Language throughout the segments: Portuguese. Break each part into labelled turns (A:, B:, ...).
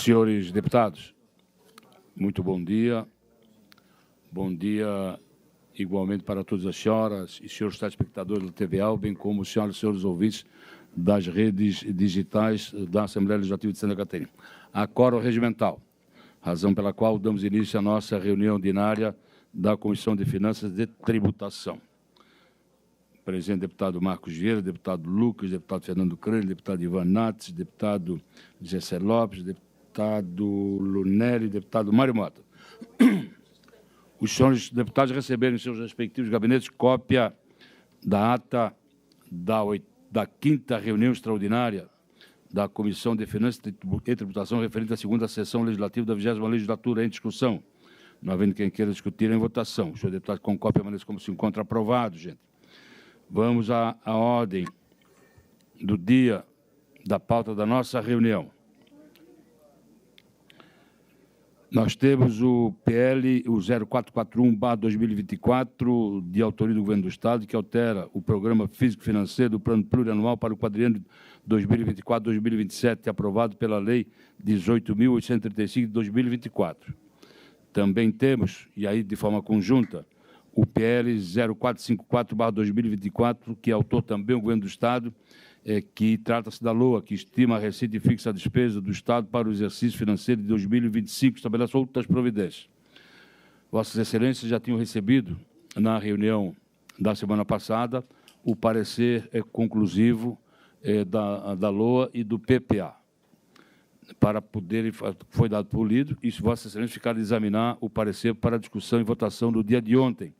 A: Senhores deputados, muito bom dia. Bom dia igualmente para todas as senhoras e senhores telespectadores do TVAL, bem como os senhoras e senhores ouvintes das redes digitais da Assembleia Legislativa de Santa Catarina. Acórdão regimental, razão pela qual damos início à nossa reunião ordinária da Comissão de Finanças de Tributação. Presente deputado Marcos Vieira, deputado Lucas, deputado Fernando Crane, deputado Ivan Nates, deputado Gessé Lopes, deputado Lunelli, deputado Mário Mota. Os senhores deputados receberam em seus respectivos gabinetes cópia da ata da 5ª reunião extraordinária da Comissão de Finanças e Tributação referente à segunda sessão legislativa da 20ª legislatura em discussão. Não havendo quem queira discutir em votação. Os senhores deputados com cópia permaneçam como se encontra aprovado, gente. Vamos à ordem do dia da pauta da nossa reunião. Nós temos o PL, o 0441/2024, de autoria do Governo do Estado, que altera o Programa Físico-Financeiro do Plano Plurianual para o quadriênio 2024-2027, aprovado pela Lei 18.835 de 2024. Também temos, e aí de forma conjunta, o PL 0454/2024, que é autor também o Governo do Estado, que trata-se da LOA, que estima a receita e fixa a despesa do Estado para o exercício financeiro de 2025, estabelece outras providências. Vossas Excelências já tinham recebido, na reunião da semana passada, o parecer conclusivo da LOA e do PPA, para poderem, foi dado por lido, e se Vossas Excelências ficarem a examinar o parecer para discussão e votação no dia de ontem.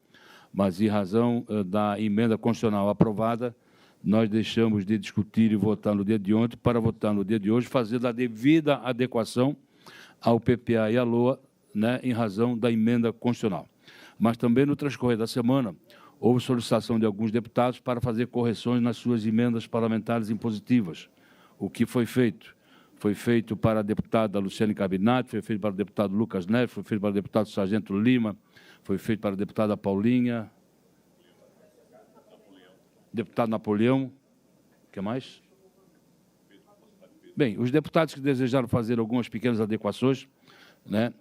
A: Mas, em razão da emenda constitucional aprovada, nós deixamos de discutir e votar no dia de ontem para votar no dia de hoje, fazendo a devida adequação ao PPA e à LOA, né, em razão da emenda constitucional. Mas também, no transcorrer da semana, houve solicitação de alguns deputados para fazer correções nas suas emendas parlamentares impositivas. O que foi feito? Foi feito para a deputada Luciane Cabinati, foi feito para o deputado Lucas Neves, foi feito para o deputado Sargento Lima, foi feito para a deputada Paulinha, deputado Napoleão, o que mais? Bem, os deputados que desejaram fazer algumas pequenas adequações, né,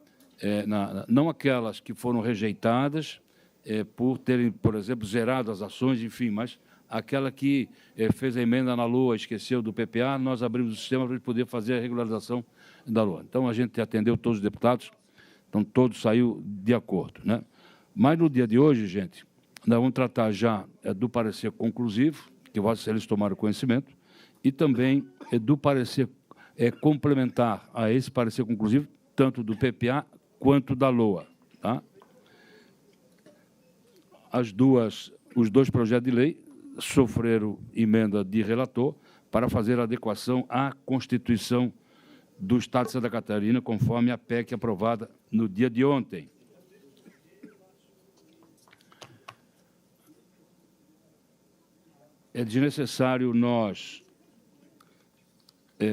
A: não aquelas que foram rejeitadas por terem, por exemplo, zerado as ações, enfim, mas aquela que fez a emenda na LOA, esqueceu do PPA, nós abrimos o sistema para poder fazer a regularização da LOA. Então, a gente atendeu todos os deputados, então, todos saiu de acordo, né? Mas, no dia de hoje, gente, nós vamos tratar já do parecer conclusivo, que Vossas Excelências tomaram conhecimento, e também do parecer complementar a esse parecer conclusivo, tanto do PPA quanto da LOA. Tá? Os dois projetos de lei sofreram emenda de relator para fazer a adequação à Constituição do Estado de Santa Catarina, conforme a PEC aprovada no dia de ontem. É desnecessário nós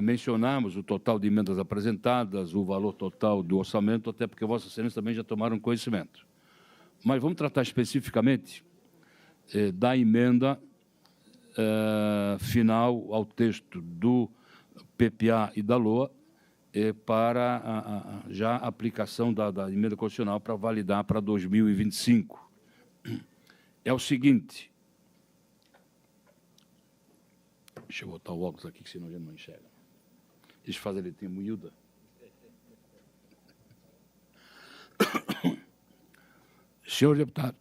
A: mencionarmos o total de emendas apresentadas, o valor total do orçamento, até porque Vossas Excelências também já tomaram conhecimento. Mas vamos tratar especificamente da emenda final ao texto do PPA e da LOA para já a aplicação da emenda constitucional para validar para 2025. É o seguinte... Deixa eu botar o óculos aqui, que senão a gente não enxerga. Deixa eu fazer ele tem moída. Senhor deputado,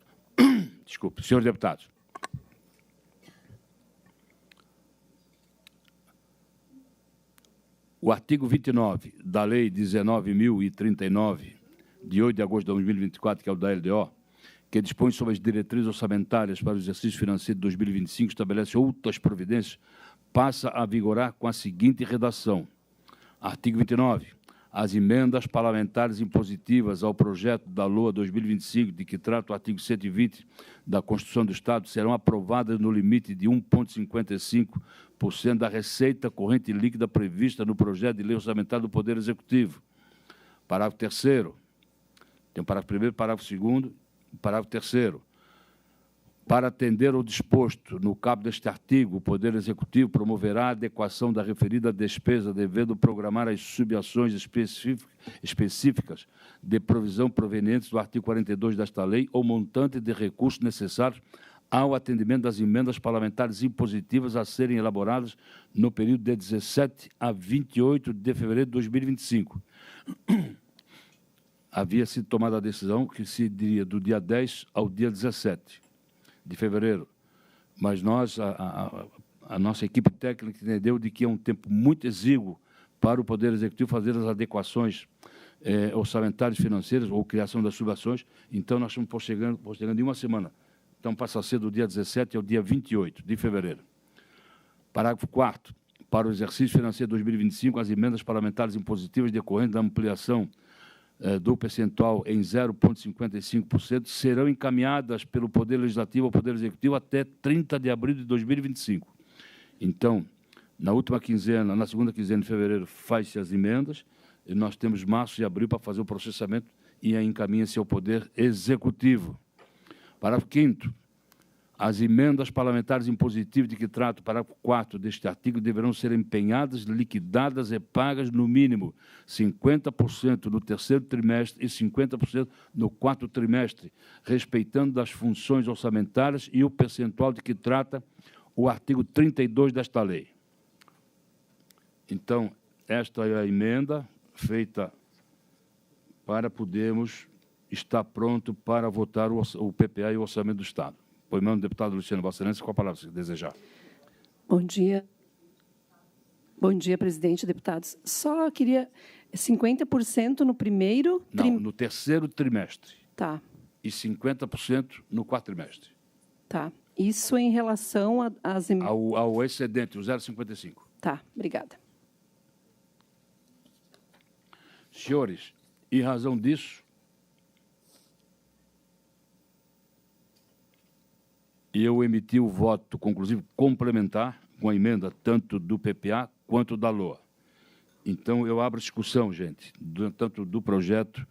A: desculpe, senhores deputados, o artigo 29 da Lei 19.039, de 8 de agosto de 2024, que é o da LDO, que dispõe sobre as diretrizes orçamentárias para o exercício financeiro de 2025, estabelece outras providências, passa a vigorar com a seguinte redação. Artigo 29. As emendas parlamentares impositivas ao projeto da LOA 2025, de que trata o artigo 120 da Constituição do Estado, serão aprovadas no limite de 1,55% da receita corrente líquida prevista no projeto de lei orçamentária do Poder Executivo. Parágrafo 3º. Tem o parágrafo 1º, parágrafo 2º, parágrafo 3º. Para atender ao disposto no caput deste artigo, o Poder Executivo promoverá a adequação da referida despesa, devendo programar as subações específicas de provisão provenientes do artigo 42 desta lei ou montante de recursos necessários ao atendimento das emendas parlamentares impositivas a serem elaboradas no período de 17 a 28 de fevereiro de 2025. Havia sido tomada a decisão que se diria do dia 10 ao dia 17 de fevereiro, mas nós, a nossa equipe técnica entendeu de que é um tempo muito exíguo para o Poder Executivo fazer as adequações orçamentárias financeiras ou criação das subações, então nós estamos postergando em uma semana. Então, passa a ser do dia 17 ao dia 28 de fevereiro. Parágrafo 4º. Para o exercício financeiro 2025, as emendas parlamentares impositivas decorrentes da ampliação do percentual em 0,55% serão encaminhadas pelo Poder Legislativo ao Poder Executivo até 30 de abril de 2025. Então, na última quinzena, na segunda quinzena de fevereiro, faz-se as emendas, e nós temos março e abril para fazer o processamento e aí encaminha-se ao Poder Executivo. Parágrafo 5º. As emendas parlamentares impositivas de que trata o parágrafo 4º deste artigo deverão ser empenhadas, liquidadas e pagas, no mínimo, 50% no terceiro trimestre e 50% no quarto trimestre, respeitando as funções orçamentárias e o percentual de que trata o artigo 32 desta lei. Então, esta é a emenda feita para podermos estar pronto para votar o PPA e o Orçamento do Estado. Pois não, deputado Luciano Vossa Excelência, com a palavra, se desejar.
B: Bom dia. Bom dia, presidente, deputados. Só queria 50% no primeiro...
A: Não, no terceiro trimestre.
B: Tá.
A: E 50% no quarto trimestre.
B: Tá. Isso em relação às...
A: Ao excedente, o 0,55.
B: Tá, obrigada.
A: Senhores, em razão disso, eu emiti o voto conclusivo complementar com a emenda tanto do PPA quanto da LOA. Então, eu abro discussão, gente, tanto do projeto,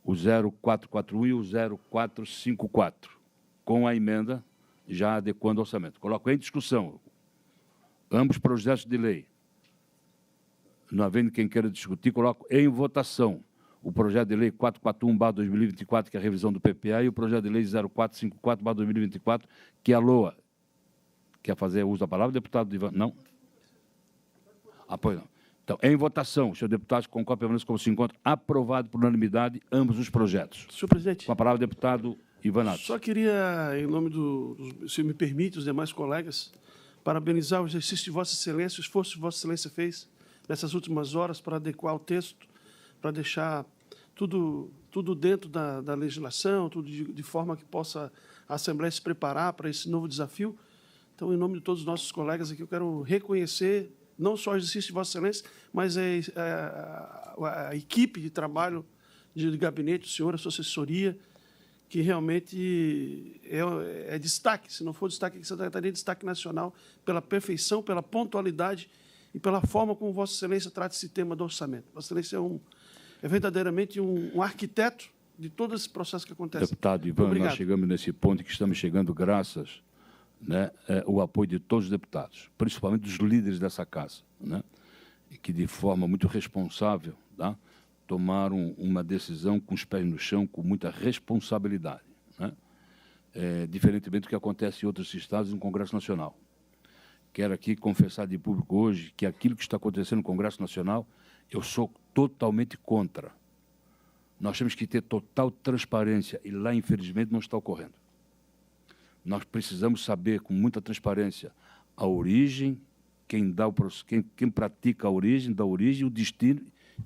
A: o 0441 e o 0454, com a emenda já adequando ao orçamento. Coloco em discussão ambos projetos de lei. Não havendo quem queira discutir, coloco em votação o projeto de lei 441/2024, que é a revisão do PPA, e o projeto de lei 0454/2024, que é a LOA. Quer fazer uso da palavra, deputado Ivan? Não? Apoio não. Então, em votação, senhor deputado, concorda permaneça como se encontra, aprovado por unanimidade ambos os projetos.
C: Senhor presidente.
A: Com a palavra, deputado Ivan Nato.
C: Só queria, em nome se me permite, os demais colegas, parabenizar o exercício de Vossa Excelência, o esforço que Vossa Excelência fez nessas últimas horas para adequar o texto, para deixar tudo dentro da legislação, tudo de forma que possa a Assembleia se preparar para esse novo desafio. Então, em nome de todos os nossos colegas aqui, eu quero reconhecer não só o exercício de Vossa Excelência, mas a equipe de trabalho de gabinete, o senhor, a sua assessoria, que realmente é destaque. Se não for destaque aqui em Santa Catarina, é destaque nacional pela perfeição, pela pontualidade e pela forma como Vossa Excelência trata esse tema do orçamento. Vossa Excelência é verdadeiramente um arquiteto de todo esse processo que acontece.
A: Deputado Ivan, nós chegamos nesse ponto que estamos chegando graças ao apoio de todos os deputados, principalmente dos líderes dessa casa, que de forma muito responsável tomaram uma decisão com os pés no chão, com muita responsabilidade, diferentemente do que acontece em outros estados e no Congresso Nacional. Quero aqui confessar de público hoje que aquilo que está acontecendo no Congresso Nacional, eu sou totalmente contra. Nós temos que ter total transparência e lá, infelizmente, não está ocorrendo. Nós precisamos saber, com muita transparência, a origem, quem pratica a origem, da origem, o destino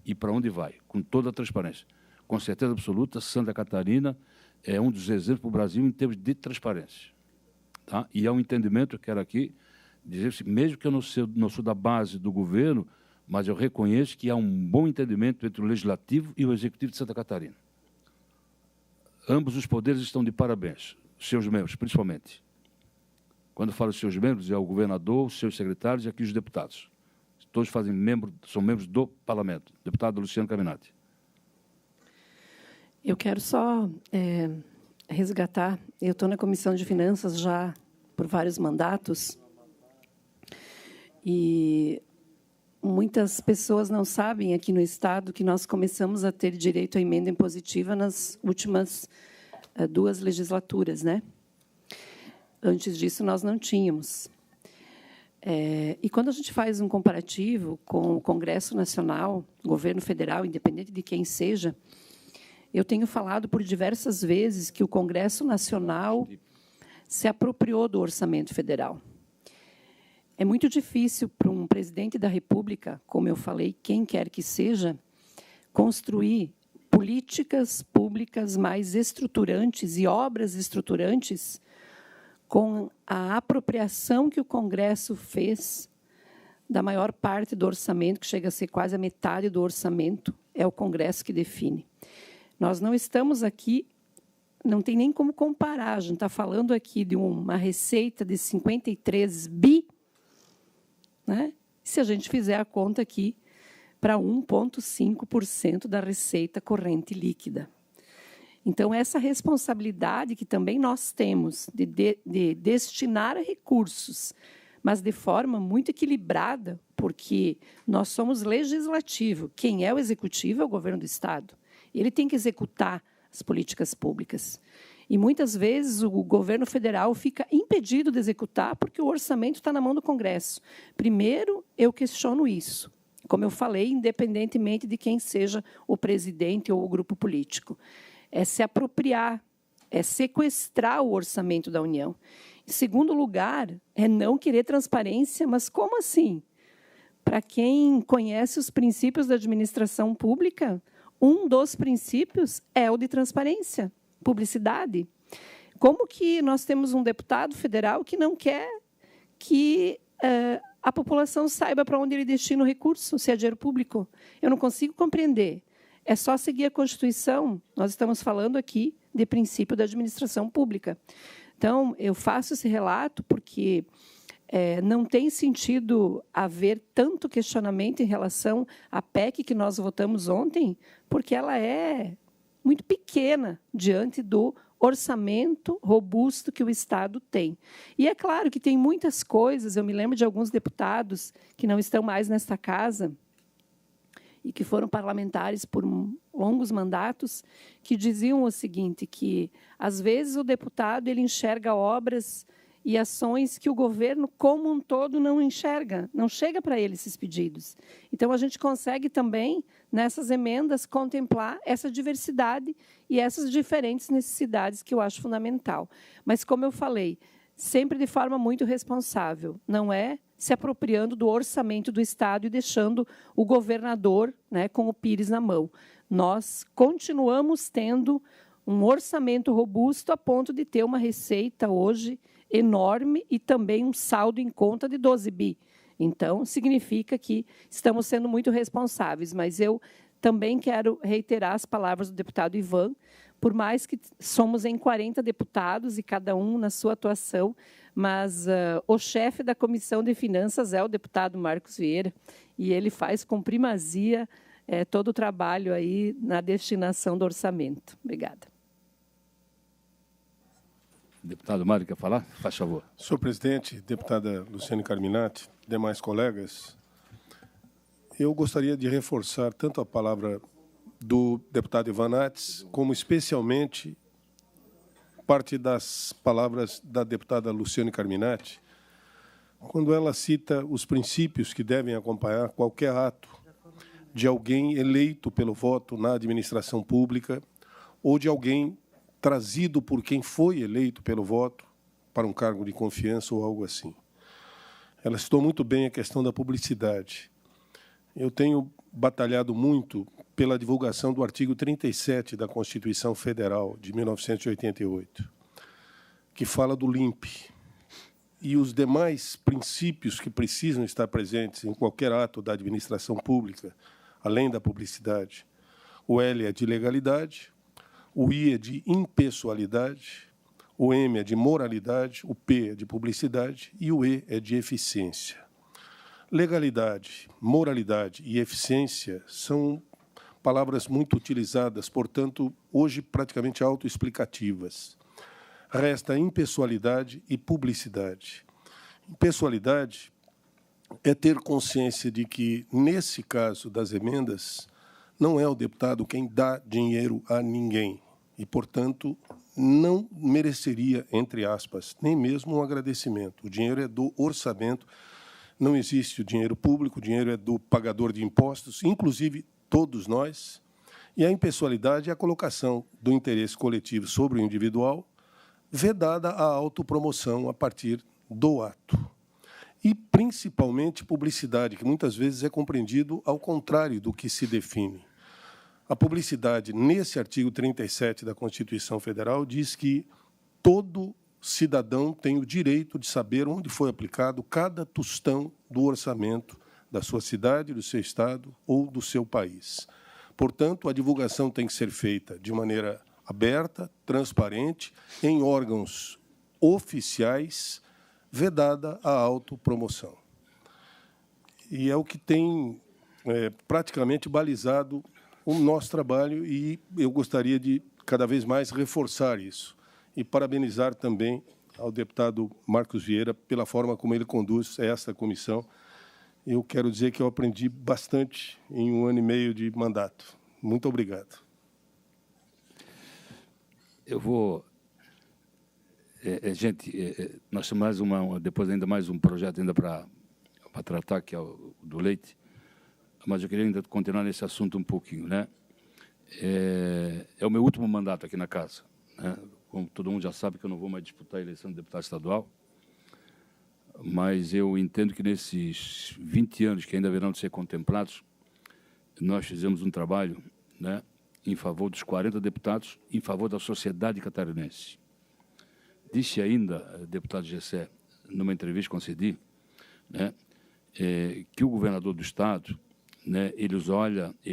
A: e para onde vai, com toda a transparência. Com certeza absoluta, Santa Catarina é um dos exemplos para o Brasil em termos de transparência. Tá? E há um entendimento, eu quero aqui dizer, mesmo que eu não sou da base do governo, mas eu reconheço que há um bom entendimento entre o Legislativo e o Executivo de Santa Catarina. Ambos os poderes estão de parabéns, seus membros, principalmente. Quando eu falo seus membros, é o governador, os seus secretários e aqui os deputados. Todos são membros do Parlamento. Deputado Luciano Caminati.
B: Eu quero só resgatar. Eu estou na Comissão de Finanças já por vários mandatos e muitas pessoas não sabem aqui no Estado que nós começamos a ter direito à emenda impositiva nas últimas 2 legislaturas, né? Antes disso, nós não tínhamos. E quando a gente faz um comparativo com o Congresso Nacional, governo federal, independente de quem seja, eu tenho falado por diversas vezes que o Congresso Nacional se apropriou do orçamento federal. É muito difícil para um presidente da República, como eu falei, quem quer que seja, construir políticas públicas mais estruturantes e obras estruturantes com a apropriação que o Congresso fez da maior parte do orçamento, que chega a ser quase a metade do orçamento, é o Congresso que define. Nós não estamos aqui, não tem nem como comparar, a gente está falando aqui de uma receita de 53 bi, né? Se a gente fizer a conta aqui, para 1,5% da receita corrente líquida. Então, essa responsabilidade que também nós temos de destinar recursos, mas de forma muito equilibrada, porque nós somos legislativo. Quem é o executivo é o governo do Estado. Ele tem que executar as políticas públicas. E, muitas vezes, o governo federal fica impedido de executar porque o orçamento está na mão do Congresso. Primeiro, eu questiono isso. Como eu falei, independentemente de quem seja o presidente ou o grupo político. É se apropriar, é sequestrar o orçamento da União. Em segundo lugar, é não querer transparência, mas como assim? Para quem conhece os princípios da administração pública, um dos princípios é o de transparência, publicidade. Como que nós temos um deputado federal que não quer que a população saiba para onde ele destina o recurso, se é dinheiro público? Eu não consigo compreender. É só seguir a Constituição. Nós estamos falando aqui de princípio da administração pública. Então, eu faço esse relato porque não tem sentido haver tanto questionamento em relação à PEC que nós votamos ontem, porque ela é muito pequena diante do orçamento robusto que o Estado tem. E é claro que tem muitas coisas, eu me lembro de alguns deputados que não estão mais nesta casa, e que foram parlamentares por longos mandatos, que diziam o seguinte, que, às vezes, o deputado ele enxerga obras e ações que o governo, como um todo, não enxerga, não chega para ele esses pedidos. Então, a gente consegue também, nessas emendas, contemplar essa diversidade e essas diferentes necessidades que eu acho fundamental. Mas, como eu falei, sempre de forma muito responsável, não é se apropriando do orçamento do Estado e deixando o governador, né, com o pires na mão. Nós continuamos tendo um orçamento robusto a ponto de ter uma receita hoje enorme e também um saldo em conta de 12 bi. Então, significa que estamos sendo muito responsáveis, mas eu também quero reiterar as palavras do deputado Ivan, por mais que somos em 40 deputados e cada um na sua atuação, mas o chefe da Comissão de Finanças é o deputado Marcos Vieira, e ele faz com primazia todo o trabalho aí na destinação do orçamento. Obrigada.
A: Deputado Mário, quer falar? Faz favor.
D: Senhor presidente, deputada Luciane Carminati, demais colegas, eu gostaria de reforçar tanto a palavra do deputado Ivan Nates, como especialmente parte das palavras da deputada Luciane Carminati, quando ela cita os princípios que devem acompanhar qualquer ato de alguém eleito pelo voto na administração pública ou de alguém trazido por quem foi eleito pelo voto para um cargo de confiança ou algo assim. Ela citou muito bem a questão da publicidade. Eu tenho batalhado muito pela divulgação do artigo 37 da Constituição Federal de 1988, que fala do LIMP, e os demais princípios que precisam estar presentes em qualquer ato da administração pública, além da publicidade. O L é de legalidade, o I é de impessoalidade, o M é de moralidade, o P é de publicidade e o E é de eficiência. Legalidade, moralidade e eficiência são palavras muito utilizadas, portanto, hoje praticamente autoexplicativas. Resta impessoalidade e publicidade. Impessoalidade é ter consciência de que, nesse caso das emendas, não é o deputado quem dá dinheiro a ninguém e, portanto, não mereceria, entre aspas, nem mesmo um agradecimento. O dinheiro é do orçamento, não existe o dinheiro público, o dinheiro é do pagador de impostos, inclusive todos nós, e a impessoalidade é a colocação do interesse coletivo sobre o individual, vedada a autopromoção a partir do ato. E, principalmente, publicidade, que muitas vezes é compreendido ao contrário do que se define. A publicidade, nesse artigo 37 da Constituição Federal, diz que todo cidadão tem o direito de saber onde foi aplicado cada tostão do orçamento da sua cidade, do seu estado ou do seu país. Portanto, a divulgação tem que ser feita de maneira aberta, transparente, em órgãos oficiais, vedada a autopromoção. E é o que tem praticamente balizado o nosso trabalho e eu gostaria de, cada vez mais, reforçar isso. E parabenizar também ao deputado Marcos Vieira pela forma como ele conduz esta comissão. Eu quero dizer que eu aprendi bastante em 1 ano e meio de mandato. Muito obrigado.
A: Eu vou... gente, nós temos depois ainda mais um projeto ainda para tratar, que é o do leite, mas eu queria ainda continuar nesse assunto um pouquinho, né? É o meu último mandato aqui na casa, né? Como todo mundo já sabe que eu não vou mais disputar a eleição de deputado estadual, mas eu entendo que nesses 20 anos que ainda haverão de ser contemplados, nós fizemos um trabalho, né, em favor dos 40 deputados, em favor da sociedade catarinense. Disse ainda, deputado Gessé, numa entrevista que concedi, né, que o governador do Estado, né, ele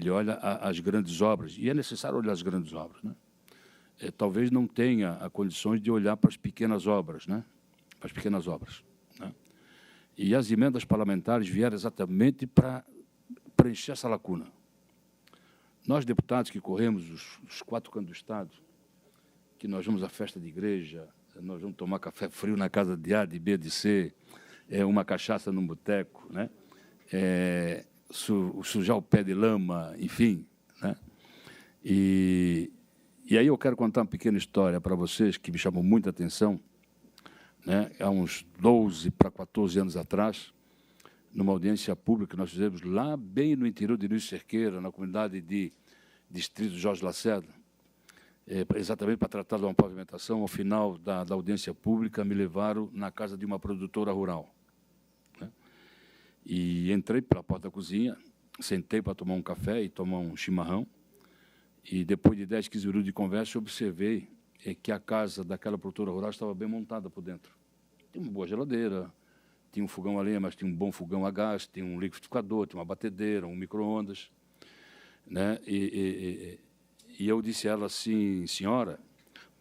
A: olha as grandes obras, e é necessário olhar as grandes obras, né? Talvez não tenha a condições de olhar para as pequenas obras, né? Para as pequenas obras, né? E as emendas parlamentares vieram exatamente para preencher essa lacuna. Nós, deputados que corremos os 4 cantos do Estado, que nós vamos à festa de igreja, nós vamos tomar café frio na casa de A, de B, de C, uma cachaça num boteco, né? Sujar o pé de lama, enfim, né? E aí eu quero contar uma pequena história para vocês que me chamou muita atenção, né? Há uns 12 para 14 anos atrás, numa audiência pública que nós fizemos lá bem no interior de Luiz Cerqueira, na comunidade de Distrito Jorge Lacerda, exatamente para tratar de uma pavimentação. Ao final da audiência pública, me levaram na casa de uma produtora rural, né? E entrei pela porta da cozinha, sentei para tomar um café e tomar um chimarrão, e depois de 10, 15 minutos de conversa, eu observei que a casa daquela produtora rural estava bem montada por dentro. Tinha uma boa geladeira, tinha um fogão a lenha, mas tinha um bom fogão a gás, tinha um liquidificador, tinha uma batedeira, um micro-ondas, né? E eu disse a ela assim: senhora,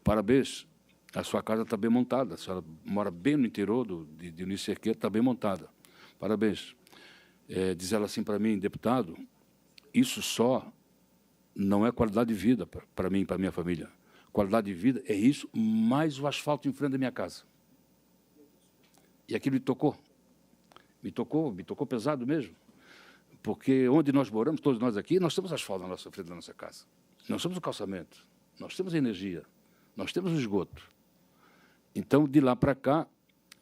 A: parabéns, a sua casa está bem montada, a senhora mora bem no interior de Luiz Cerqueira, está bem montada, parabéns. Diz ela assim para mim: deputado, isso só não é qualidade de vida para mim e para a minha família. Qualidade de vida é isso, mais o asfalto em frente da minha casa. E aquilo me tocou pesado mesmo, porque onde nós moramos, todos nós aqui, nós temos asfalto na nossa frente da nossa casa. Nós temos o calçamento, nós temos a energia, nós temos o esgoto. Então, de lá para cá,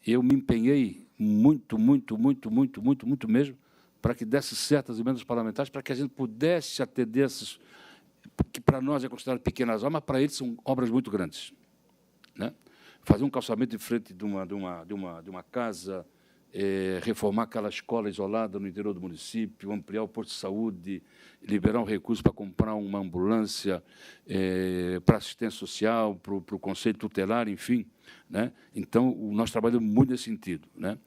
A: eu me empenhei muito mesmo para que desse certas emendas parlamentares, para que a gente pudesse atender essas, que para nós é considerado pequenas obras, mas para eles são obras muito grandes, né? Fazer um calçamento de frente de uma casa, reformar aquela escola isolada no interior do município, ampliar o posto de saúde, liberar um recurso para comprar uma ambulância para assistência social, para o conselho tutelar, enfim, né? Então, nós trabalhamos muito nesse sentido, né?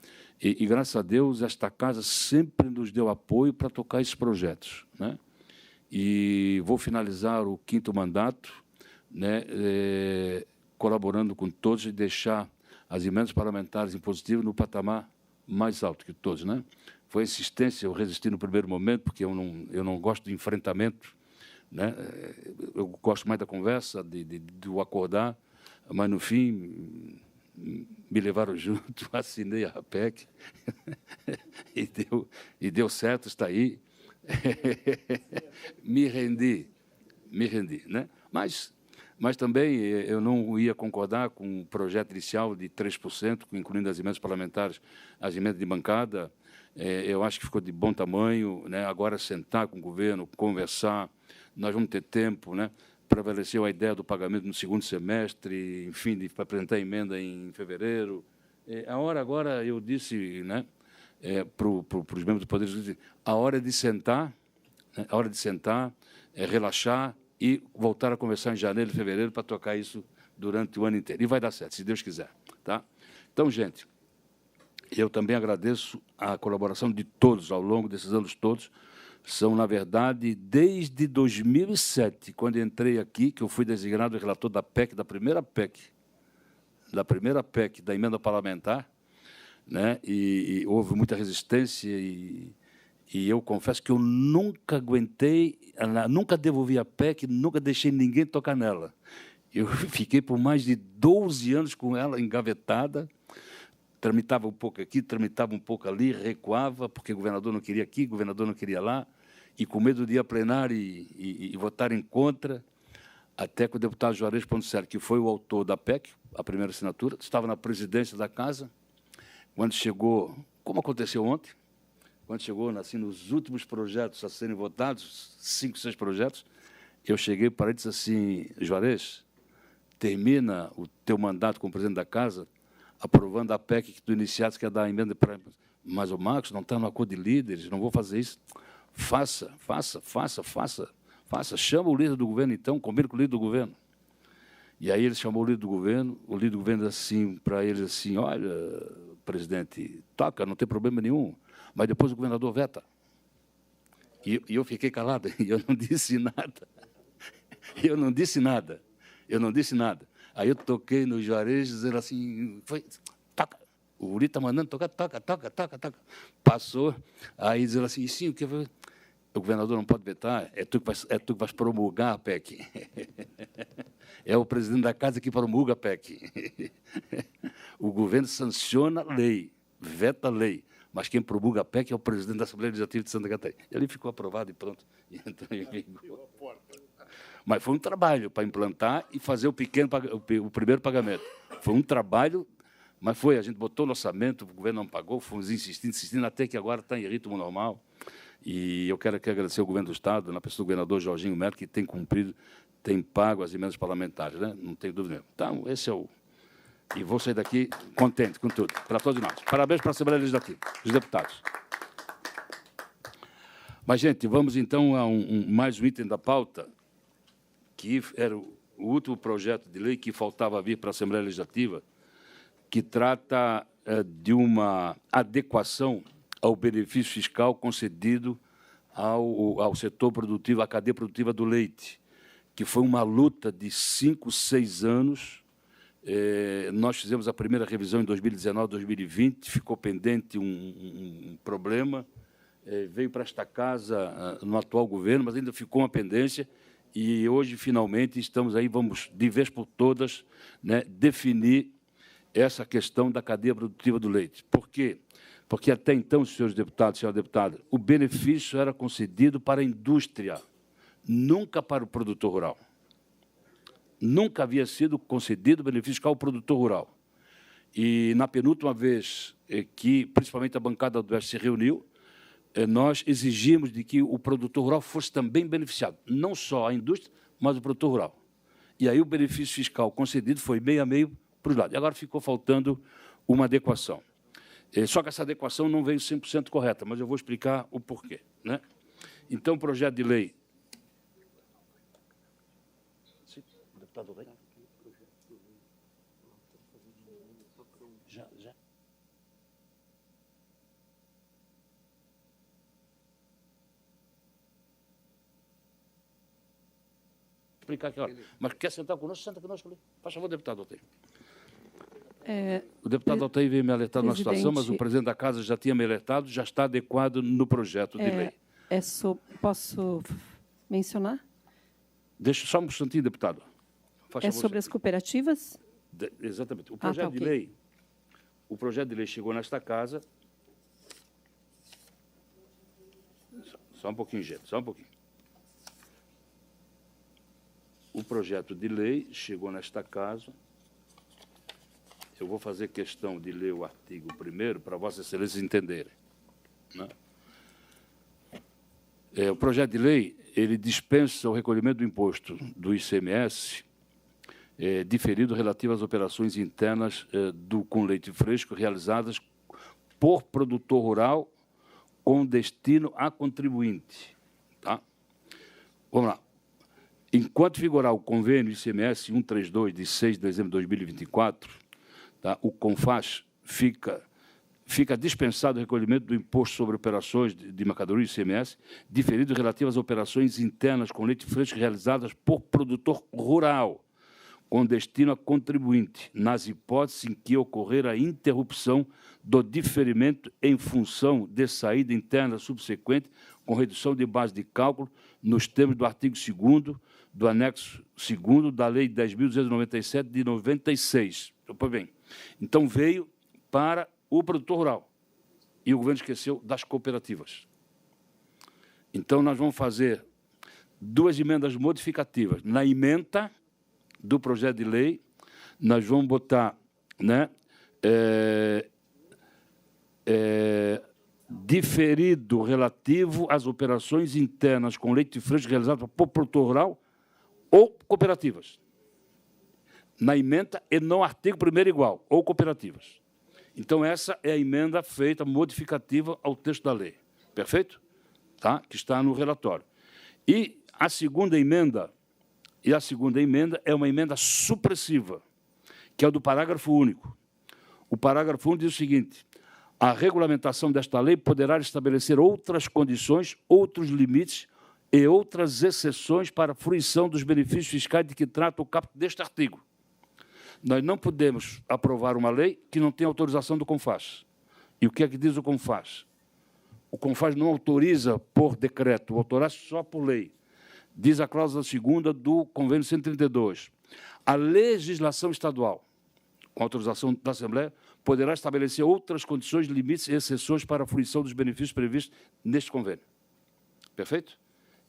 A: E, graças a Deus, esta casa sempre nos deu apoio para tocar esses projetos, né? E vou finalizar o 5º mandato, né, colaborando com todos e deixar as emendas parlamentares em positivo no patamar mais alto que todos, né? Foi insistência, eu resisti no primeiro momento, porque eu não gosto de enfrentamento, né? Eu gosto mais da conversa, do acordar, mas, no fim, me levaram junto, assinei a PEC, e deu certo, está aí. Me rendi, né? Mas também eu não ia concordar com o projeto inicial de 3%, incluindo as emendas parlamentares, as emendas de bancada. Eu acho que ficou de bom tamanho, né? Agora sentar com o governo, conversar, nós vamos ter tempo, né? Prevaleceu a ideia do pagamento no segundo semestre, enfim, de apresentar a emenda em fevereiro. A hora agora, eu disse, né, para os membros do Poder Judiciário, a hora de sentar, né, a hora de sentar, relaxar e voltar a conversar em janeiro e fevereiro para tocar isso durante o ano inteiro. E vai dar certo, se Deus quiser. Tá? Então, gente, eu também agradeço a colaboração de todos ao longo desses anos todos. São, na verdade, desde 2007, quando entrei aqui, que eu fui designado relator da PEC, da primeira PEC da emenda parlamentar, né? E houve muita resistência, e eu confesso que eu nunca aguentei, nunca devolvi a PEC, nunca deixei ninguém tocar nela. Eu fiquei por mais de 12 anos com ela engavetada, tramitava um pouco aqui, tramitava um pouco ali, recuava, porque o governador não queria aqui, o governador não queria lá, e com medo de ir a plenário e votar em contra, até que o deputado Juarez Ponticelli, que foi o autor da PEC, a primeira assinatura, estava na presidência da casa, quando chegou, como aconteceu ontem, quando chegou assim, nos últimos projetos a serem votados, 5, 6 projetos, eu cheguei para ele e disse assim: Juarez, termina o teu mandato como presidente da casa, aprovando a PEC que tu iniciaste, que é da emenda para... Mas o Marcos não está no acordo de líderes, não vou fazer isso. Faça. Chama o líder do governo, então, combina com o líder do governo. E aí ele chamou o líder do governo disse assim, para eles assim: olha, presidente, toca, não tem problema nenhum, mas depois o governador veta. E eu fiquei calado, e eu não disse nada. Aí eu toquei no Juarez, dizendo assim: toca. O Uri está mandando tocar, toca. Passou, aí dizendo assim: sim, o que foi? O governador não pode vetar, é tu que vais promulgar a PEC. É o presidente da casa que promulga a PEC. O governo sanciona a lei, veta a lei, mas quem promulga a PEC é o presidente da Assembleia Legislativa de Santa Catarina. Ele ficou aprovado e pronto. Mas foi um trabalho para implantar e fazer o primeiro pagamento. Foi um trabalho, mas foi. A gente botou no orçamento, o governo não pagou, fomos insistindo, até que agora está em ritmo normal. E eu quero aqui agradecer ao governo do Estado, na pessoa do governador Jorginho Melo, que tem cumprido, tem pago as emendas parlamentares, né? Não tenho dúvida nenhuma. Então, esse é o... E vou sair daqui contente com tudo, para todos nós. Parabéns para a Assembleia Legislativa, os deputados. Mas, gente, vamos então a mais um item da pauta, que era o último projeto de lei que faltava vir para a Assembleia Legislativa, que trata de uma adequação ao benefício fiscal concedido ao setor produtivo, à cadeia produtiva do leite, que foi uma luta de 5, 6 anos. Nós fizemos a primeira revisão em 2019, 2020, ficou pendente um problema, veio para esta casa no atual governo, mas ainda ficou uma pendência, e hoje, finalmente, estamos aí, vamos, de vez por todas, né, definir essa questão da cadeia produtiva do leite. Por quê? Porque até então, senhores deputados, senhora deputada, o benefício era concedido para a indústria, nunca para o produtor rural. Nunca havia sido concedido benefício fiscal ao produtor rural. E, na penúltima vez que, principalmente, a bancada do Oeste se reuniu, nós exigimos de que o produtor rural fosse também beneficiado, não só a indústria, mas o produtor rural. E aí o benefício fiscal concedido foi meio a meio para os lados. E agora ficou faltando uma adequação. Só que essa adequação não veio 100% correta, mas eu vou explicar o porquê, né? Então, o projeto de lei... Sim, deputado Rei. Já. Explicar aqui, olha. Mas quer sentar conosco? Senta conosco ali. Faz favor, deputado Altair. O deputado Altair veio me alertar de uma situação, mas o presidente da casa já tinha me alertado, já está adequado no projeto de lei.
B: Posso mencionar?
A: Deixa só um instantinho, deputado.
B: É sobre as cooperativas?
A: Exatamente. O projeto de lei, chegou nesta casa. Só um pouquinho, gente, só um pouquinho. O projeto de lei chegou nesta casa. Eu vou fazer questão de ler o artigo 1º para Vossa Excelência entenderem, né? O projeto de lei ele dispensa o recolhimento do imposto do ICMS diferido relativo às operações internas com leite fresco realizadas por produtor rural com destino a contribuinte. Tá? Vamos lá. Enquanto vigorar o convênio ICMS 132, de 6 de dezembro de 2024, tá, o CONFAS fica dispensado o recolhimento do imposto sobre operações de mercadoria ICMS, diferido relativo às operações internas com leite fresco realizadas por produtor rural, com destino a contribuinte, nas hipóteses em que ocorrer a interrupção do diferimento em função de saída interna subsequente, com redução de base de cálculo, nos termos do artigo 2º do anexo 2º da Lei 10.297, de 96. Pois bem, então veio para o produtor rural e o governo esqueceu das cooperativas. Então, nós vamos fazer 2 emendas modificativas. Na ementa do projeto de lei, nós vamos botar, né, diferido relativo às operações internas com leite fresco realizadas por produtor rural ou cooperativas. Na ementa e no artigo 1º igual, ou cooperativas. Então, essa é a emenda feita modificativa ao texto da lei. Perfeito? Tá? Que está no relatório. E a segunda emenda é uma emenda supressiva, que é o do parágrafo único. O parágrafo único diz o seguinte: a regulamentação desta lei poderá estabelecer outras condições, outros limites e outras exceções para a fruição dos benefícios fiscais de que trata o caput deste artigo. Nós não podemos aprovar uma lei que não tem autorização do CONFAS. E o que é que diz o CONFAS? O CONFAS não autoriza por decreto, autoriza só por lei. Diz a cláusula 2ª do convênio 132. A legislação estadual, com autorização da Assembleia, poderá estabelecer outras condições, limites e exceções para a fruição dos benefícios previstos neste convênio. Perfeito?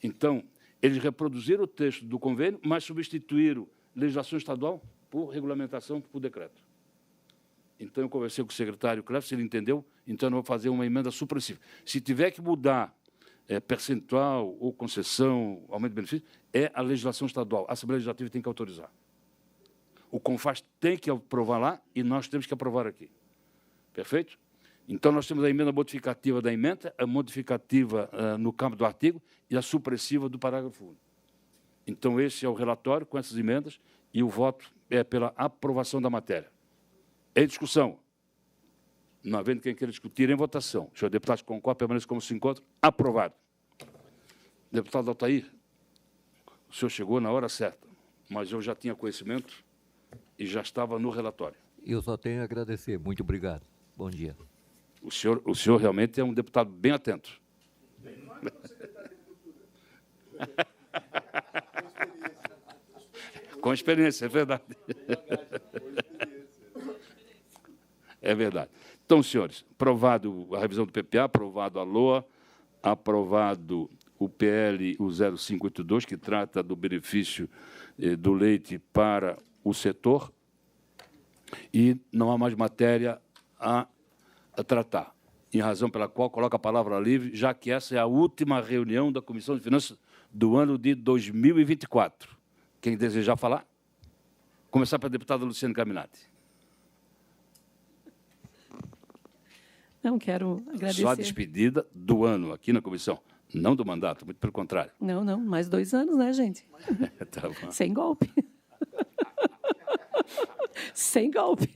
A: Então, eles reproduziram o texto do convênio, mas substituíram legislação estadual por regulamentação por decreto. Então, eu conversei com o secretário Clécio, ele entendeu, então eu vou fazer uma emenda supressiva. Se tiver que mudar percentual ou concessão, aumento de benefício, é a legislação estadual. A Assembleia Legislativa tem que autorizar. O CONFAS tem que aprovar lá e nós temos que aprovar aqui. Perfeito? Então, nós temos a emenda modificativa da emenda, a modificativa no campo do artigo e a supressiva do parágrafo único. Então, esse é o relatório com essas emendas e o voto é pela aprovação da matéria. Em discussão. Não havendo quem queira discutir, em votação. O senhor deputado concorda, permaneça como se encontra. Aprovado. Deputado Altair, o senhor chegou na hora certa, mas eu já tinha conhecimento e já estava no relatório.
E: Eu só tenho a agradecer. Muito obrigado. Bom dia.
A: O senhor realmente é um deputado bem atento. Com experiência, é verdade. É verdade. Então, senhores, aprovado a revisão do PPA, aprovado a LOA, aprovado o PL, o 0582, que trata do benefício do leite para o setor, e não há mais matéria a tratar, em razão pela qual coloco a palavra livre, já que essa é a última reunião da Comissão de Finanças do ano de 2024. Quem desejar falar? Começar pela deputada Luciane Carminati.
B: Não, quero agradecer.
A: Só a despedida do ano aqui na comissão, não do mandato, muito pelo contrário.
B: Não, mais 2 anos, né, gente?
A: Tá bom.
B: Sem golpe. Sem golpe.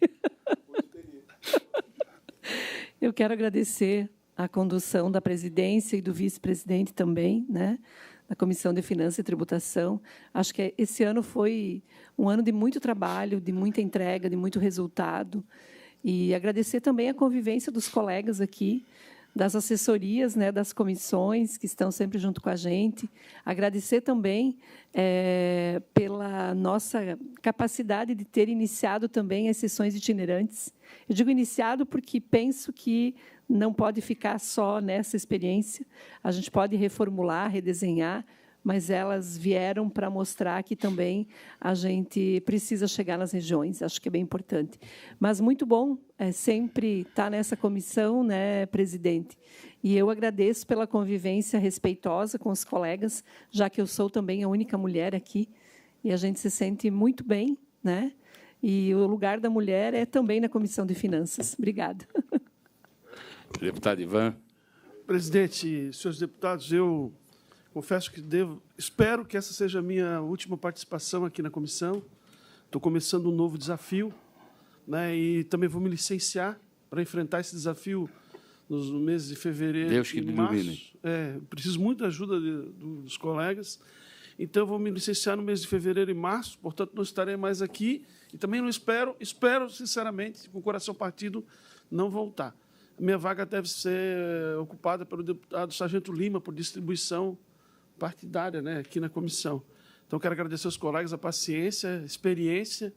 B: Eu quero agradecer a condução da presidência e do vice-presidente também, né, da Comissão de Finanças e Tributação. Acho que esse ano foi um ano de muito trabalho, de muita entrega, de muito resultado. E agradecer também a convivência dos colegas aqui, das assessorias, né, das comissões que estão sempre junto com a gente. Agradecer também pela nossa capacidade de ter iniciado também as sessões itinerantes. Eu digo iniciado porque penso que não pode ficar só nessa experiência. A gente pode reformular, redesenhar, mas elas vieram para mostrar que também a gente precisa chegar nas regiões. Acho que é bem importante. Mas muito bom sempre estar nessa comissão, né, presidente? E eu agradeço pela convivência respeitosa com os colegas, já que eu sou também a única mulher aqui, e a gente se sente muito bem, né? E o lugar da mulher é também na Comissão de Finanças. Obrigada.
A: Deputado Ivan.
C: Presidente, senhores deputados, eu confesso que espero que essa seja a minha última participação aqui na comissão. Estou começando um novo desafio, né, e também vou me licenciar para enfrentar esse desafio nos meses de fevereiro e março. Preciso muito da ajuda dos colegas. Então, eu vou me licenciar no mês de fevereiro e março, portanto, não estarei mais aqui. E também não espero, sinceramente, com o coração partido, não voltar. A minha vaga deve ser ocupada pelo deputado Sargento Lima, por distribuição partidária, né, aqui na comissão. Então, quero agradecer aos colegas a paciência, a experiência.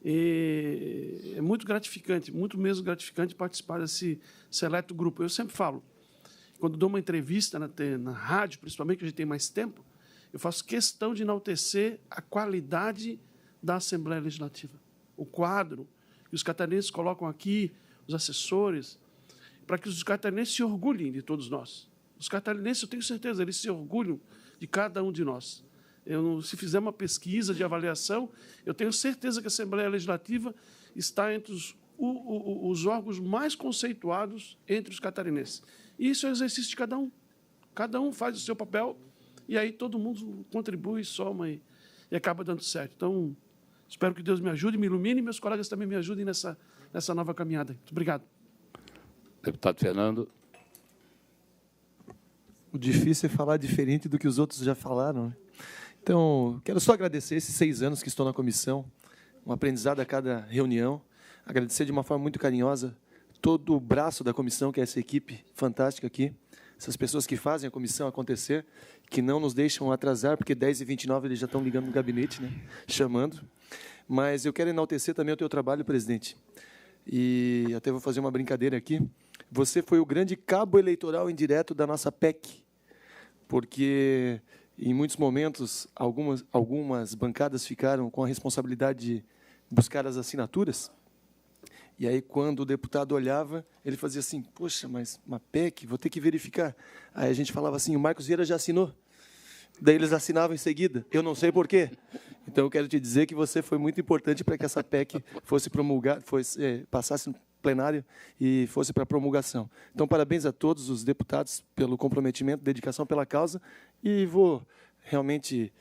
C: E é muito gratificante, muito mesmo gratificante participar desse seleto grupo. Eu sempre falo, quando dou uma entrevista na rádio, principalmente, que a gente tem mais tempo, eu faço questão de enaltecer a qualidade da Assembleia Legislativa. O quadro que os catarinenses colocam aqui, os assessores, para que os catarinenses se orgulhem de todos nós. Os catarinenses, eu tenho certeza, eles se orgulham de cada um de nós. Se fizer uma pesquisa de avaliação, eu tenho certeza que a Assembleia Legislativa está entre os órgãos mais conceituados entre os catarinenses. E isso é o exercício de cada um. Cada um faz o seu papel e aí todo mundo contribui, soma e acaba dando certo. Então, espero que Deus me ajude, me ilumine e meus colegas também me ajudem nessa nova caminhada. Muito obrigado.
A: Deputado Fernando.
F: O difícil é falar diferente do que os outros já falaram, né? Então, quero só agradecer esses 6 anos que estou na comissão, um aprendizado a cada reunião, agradecer de uma forma muito carinhosa todo o braço da comissão, que é essa equipe fantástica aqui, essas pessoas que fazem a comissão acontecer, que não nos deixam atrasar, porque 10h29 eles já estão ligando no gabinete, né, chamando. Mas eu quero enaltecer também o teu trabalho, presidente. E até vou fazer uma brincadeira aqui. Você foi o grande cabo eleitoral indireto da nossa PEC, porque em muitos momentos algumas bancadas ficaram com a responsabilidade de buscar as assinaturas. E aí, quando o deputado olhava, ele fazia assim, poxa, mas uma PEC, vou ter que verificar. Aí a gente falava assim, o Marcos Vieira já assinou. Daí eles assinavam em seguida. Eu não sei por quê. Então, eu quero te dizer que você foi muito importante para que essa PEC fosse promulgada, passasse no plenário e fosse para promulgação. Então, parabéns a todos os deputados pelo comprometimento, dedicação pela causa. E vou realmente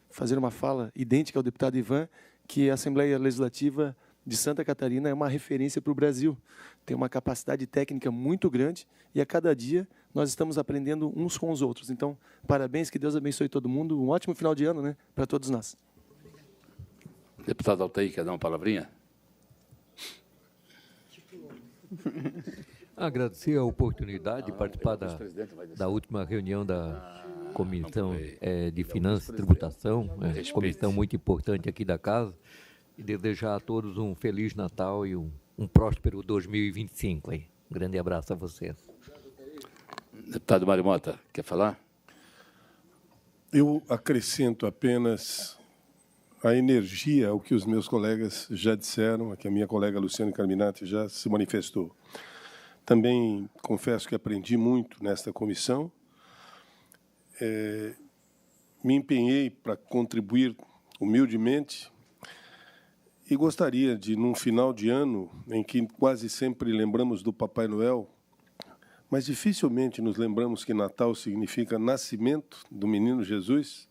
F: fazer uma fala idêntica ao deputado Ivan, que a Assembleia Legislativa de Santa Catarina é uma referência para o Brasil. Tem uma capacidade técnica muito grande e, a cada dia, nós estamos aprendendo uns com os outros. Então, parabéns, que Deus abençoe todo mundo. Um ótimo final de ano, né, para todos nós.
A: Deputado Altair, quer dar uma palavrinha?
E: Agradecer a oportunidade de participar da última reunião da Comissão de Finanças e Tributação, comissão muito importante aqui da casa, e desejar a todos um Feliz Natal e um próspero 2025. Aí. Um grande abraço a vocês.
A: Deputado Mário Mota, quer falar?
D: Eu acrescento apenas a energia ao que os meus colegas já disseram, a que a minha colega Luciane Carminati já se manifestou. Também confesso que aprendi muito nesta comissão. Me empenhei para contribuir humildemente e gostaria de, num final de ano, em que quase sempre lembramos do Papai Noel, mas dificilmente nos lembramos que Natal significa nascimento do menino Jesus,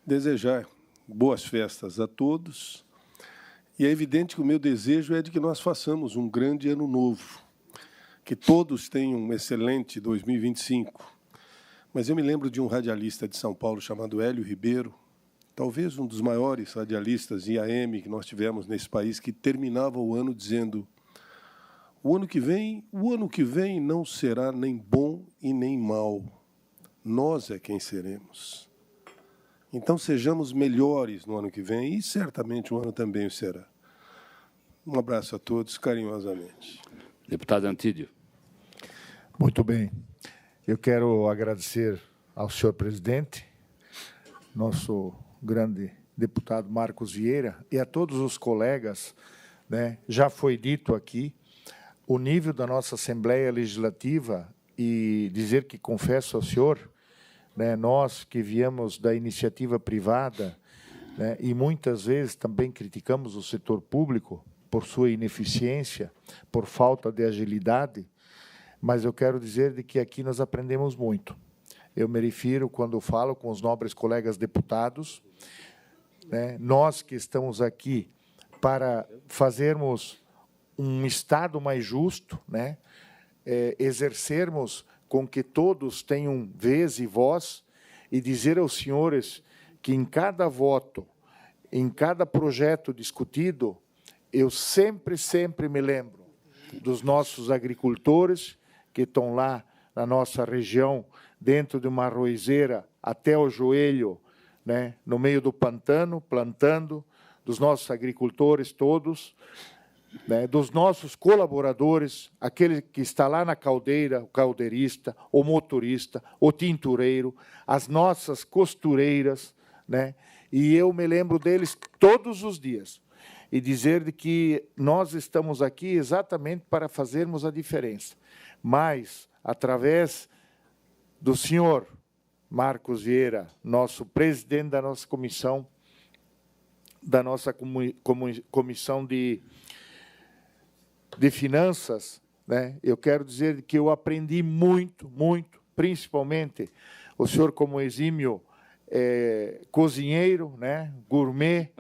D: desejar boas festas a todos. E é evidente que o meu desejo é de que nós façamos um grande ano novo, que todos tenham um excelente 2025. Mas eu me lembro de um radialista de São Paulo chamado Hélio Ribeiro, talvez um dos maiores radialistas em AM que nós tivemos nesse país, que terminava o ano dizendo: O ano que vem não será nem bom e nem mal. Nós é quem seremos. Então, sejamos melhores no ano que vem, e certamente o ano também o será. Um abraço a todos, carinhosamente.
A: Deputado Antídio.
G: Muito bem. Eu quero agradecer ao senhor presidente, nosso grande deputado Marcos Vieira, e a todos os colegas, né? Já foi dito aqui o nível da nossa Assembleia Legislativa, e dizer que confesso ao senhor, né, nós que viemos da iniciativa privada, né, e muitas vezes também criticamos o setor público por sua ineficiência, por falta de agilidade, mas eu quero dizer de que aqui nós aprendemos muito. Eu me refiro, quando falo com os nobres colegas deputados, né, nós que estamos aqui para fazermos um Estado mais justo, né, exercermos com que todos tenham vez e voz, e dizer aos senhores que em cada voto, em cada projeto discutido, eu sempre me lembro dos nossos agricultores que estão lá na nossa região, dentro de uma arrozeira até o joelho, né, no meio do pantano, plantando, dos nossos agricultores todos, né, dos nossos colaboradores, aquele que está lá na caldeira, o caldeirista, o motorista, o tintureiro, as nossas costureiras, né, e eu me lembro deles todos os dias. E dizer de que nós estamos aqui exatamente para fazermos a diferença. Mas, através do senhor Marcos Vieira, nosso presidente da nossa comissão, da nossa comissão de finanças, né, eu quero dizer que eu aprendi muito, principalmente o senhor como exímio cozinheiro, né, gourmet,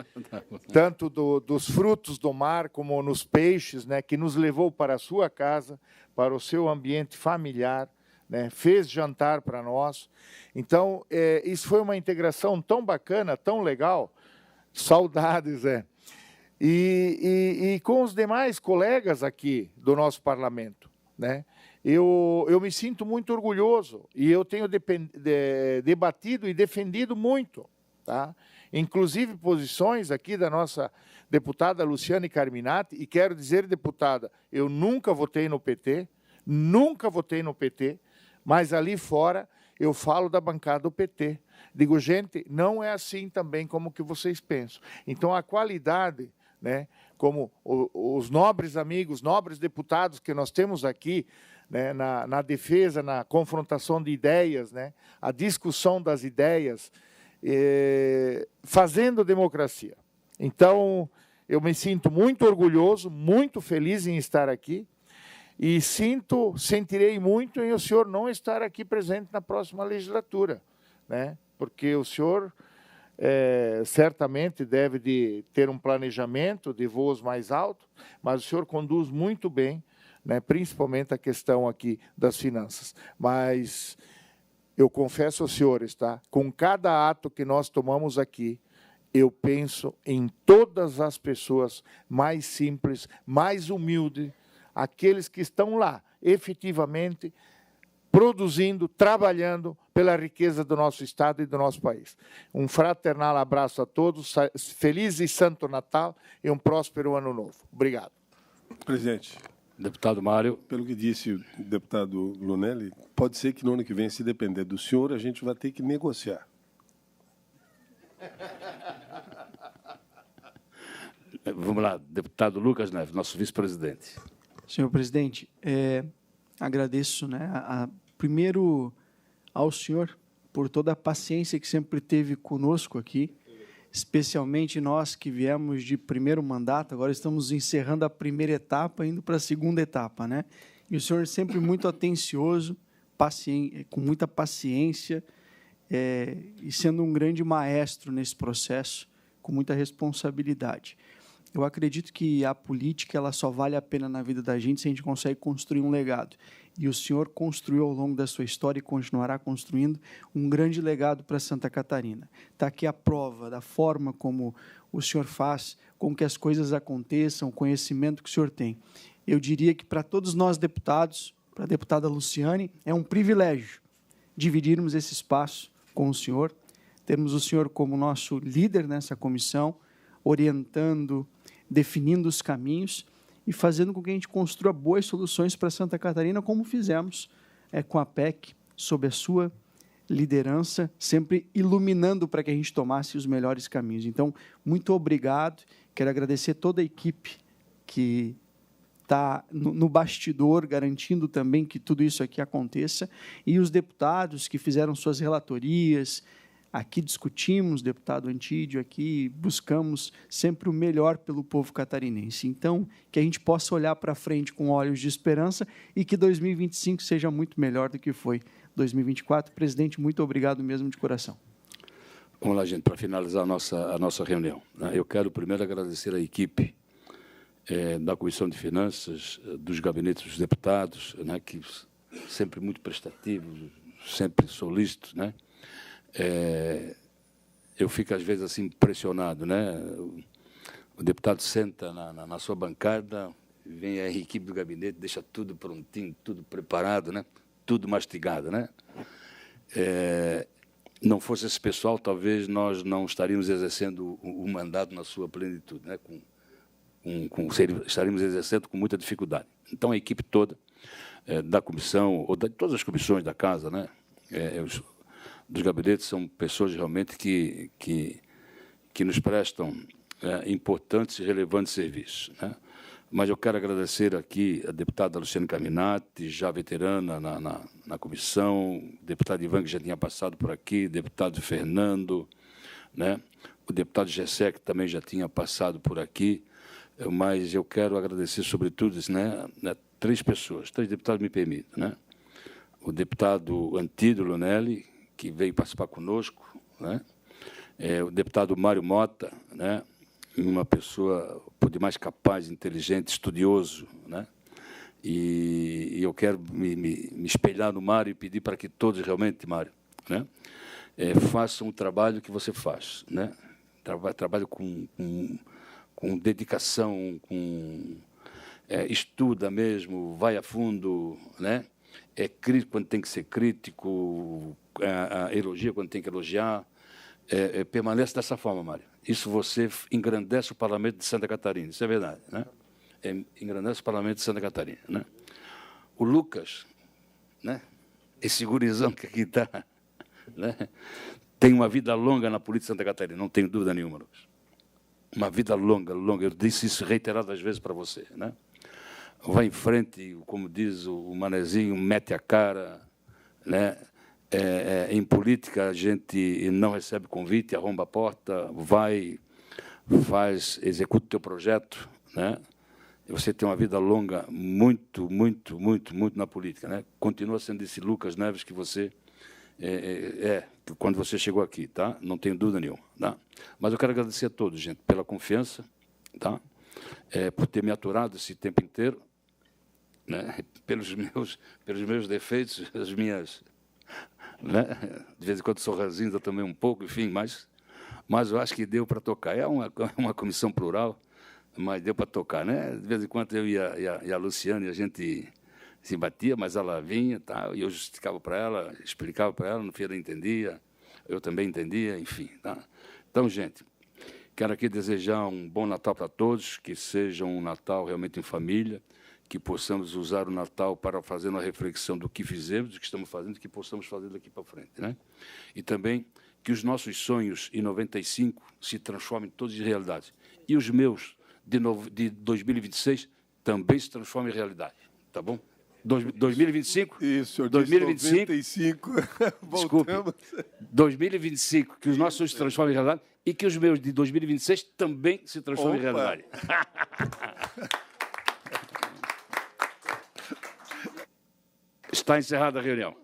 G: tanto dos frutos do mar como nos peixes, né, que nos levou para a sua casa, para o seu ambiente familiar, né, fez jantar para nós. Então, isso foi uma integração tão bacana, tão legal, saudades, E com os demais colegas aqui do nosso parlamento, né, eu me sinto muito orgulhoso, e eu tenho debatido e defendido muito, tá? Inclusive posições aqui da nossa deputada Luciane Carminati, e quero dizer, deputada, eu nunca votei no PT, mas ali fora eu falo da bancada do PT. Digo, gente, não é assim também como que vocês pensam. Então, a qualidade, né, como os nobres amigos, nobres deputados que nós temos aqui, né, na defesa, na confrontação de ideias, né, a discussão das ideias, fazendo democracia. Então, eu me sinto muito orgulhoso, muito feliz em estar aqui, e sentirei muito em o senhor não estar aqui presente na próxima legislatura, né, porque o senhor certamente deve de ter um planejamento de voos mais altos, mas o senhor conduz muito bem, né, principalmente a questão aqui das finanças. Mas eu confesso aos senhores, tá, com cada ato que nós tomamos aqui, eu penso em todas as pessoas mais simples, mais humildes, aqueles que estão lá, efetivamente, produzindo, trabalhando pela riqueza do nosso Estado e do nosso país. Um fraternal abraço a todos, feliz e santo Natal e um próspero ano novo. Obrigado.
D: Presidente.
A: Deputado Mário.
D: Pelo que disse o deputado Lunelli, pode ser que no ano que vem, se depender do senhor, a gente vai ter que negociar.
A: Vamos lá, deputado Lucas Neves, nosso vice-presidente.
H: Senhor presidente, agradeço, né, primeiro ao senhor por toda a paciência que sempre teve conosco aqui, especialmente nós que viemos de primeiro mandato, agora estamos encerrando a primeira etapa, indo para a segunda etapa, né? E o senhor sempre muito atencioso, com muita paciência, e sendo um grande maestro nesse processo, com muita responsabilidade. Eu acredito que a política ela só vale a pena na vida da gente se a gente consegue construir um legado. E o senhor construiu ao longo da sua história e continuará construindo um grande legado para Santa Catarina. Está aqui a prova da forma como o senhor faz com que as coisas aconteçam, o conhecimento que o senhor tem. eu diria que para todos nós deputados, para a deputada Luciane, é um privilégio dividirmos esse espaço com o senhor, termos o senhor como nosso líder nessa comissão, orientando, definindo os caminhos e fazendo com que a gente construa boas soluções para Santa Catarina, como fizemos com a PEC, sob a sua liderança, sempre iluminando para que a gente tomasse os melhores caminhos. Então, muito obrigado. Quero agradecer toda a equipe que está no bastidor, garantindo também que tudo isso aqui aconteça, e os deputados que fizeram suas relatorias. Aqui discutimos, deputado Antídio, aqui buscamos sempre o melhor pelo povo catarinense. Então, que a gente possa olhar para frente com olhos de esperança e que 2025 seja muito melhor do que foi 2024. Presidente, muito obrigado mesmo de coração.
A: Vamos lá, gente, para finalizar a nossa reunião. Eu quero primeiro agradecer a equipe da Comissão de Finanças, dos gabinetes dos deputados, que sempre muito prestativos, sempre solícitos, eu fico, às vezes, assim, impressionado, O deputado senta na sua bancada, vem a equipe do gabinete, deixa tudo prontinho, tudo preparado, tudo mastigado, Não fosse esse pessoal, talvez nós não estaríamos exercendo o mandato na sua plenitude, estaríamos exercendo com muita dificuldade. Então, a equipe toda da comissão, ou de todas as comissões da casa, dos gabinetes, são pessoas realmente que nos prestam importantes e relevantes serviços. Mas eu quero agradecer aqui a deputada Luciane Carminati, já veterana na comissão, o deputado Ivan, que já tinha passado por aqui, o deputado Fernando, o deputado Gessé, que também já tinha passado por aqui, mas eu quero agradecer, sobretudo, três pessoas, três deputados, me permitem, o deputado Antídio Lunelli, que veio participar conosco, o deputado Mário Mota, uma pessoa por demais capaz, inteligente, estudioso, e eu quero me espelhar no Mário e pedir para que todos realmente, Mário, façam o trabalho que você faz, trabalho com dedicação, estuda mesmo, vai a fundo, é crítico quando tem que ser crítico, elogia quando tem que elogiar, permanece dessa forma, Mário. Isso você engrandece o Parlamento de Santa Catarina, isso é verdade, engrandece o Parlamento de Santa Catarina, O Lucas, esse gurizão que aqui está, tem uma vida longa na política de Santa Catarina, não tenho dúvida nenhuma, Lucas. Uma vida longa, eu disse isso reiteradas vezes para você, Vai em frente, como diz o Manezinho, mete a cara, em política a gente não recebe convite, arromba a porta, vai, executa o teu projeto, Você tem uma vida longa, muito na política, Continua sendo esse Lucas Neves que você quando você chegou aqui, Não tenho dúvida nenhuma, Mas eu quero agradecer a todos, gente, pela confiança, por ter me aturado esse tempo inteiro, pelos meus defeitos, as minhas, de vez em quando sou ranzinza também um pouco, enfim, mas eu acho que deu para tocar. É uma comissão plural, mas deu para tocar, De vez em quando eu e a Luciane, a gente se batia, mas ela vinha, e eu justificava para ela, explicava para ela, no fim ela entendia, eu também entendia, enfim. Então, gente, quero aqui desejar um bom Natal para todos, que seja um Natal realmente em família, que possamos usar o Natal para fazer uma reflexão do que fizemos, do que estamos fazendo, que possamos fazer daqui para frente, E também que os nossos sonhos em 95 se transformem todos em realidade. E os meus de 2026 também se transformem em realidade, tá bom? 2025?
D: Isso, senhor
A: 2025.
D: 95.
A: Desculpe. 2025, que os nossos sonhos se transformem em realidade e que os meus de 2026 também se transformem em realidade. Está encerrada a reunião.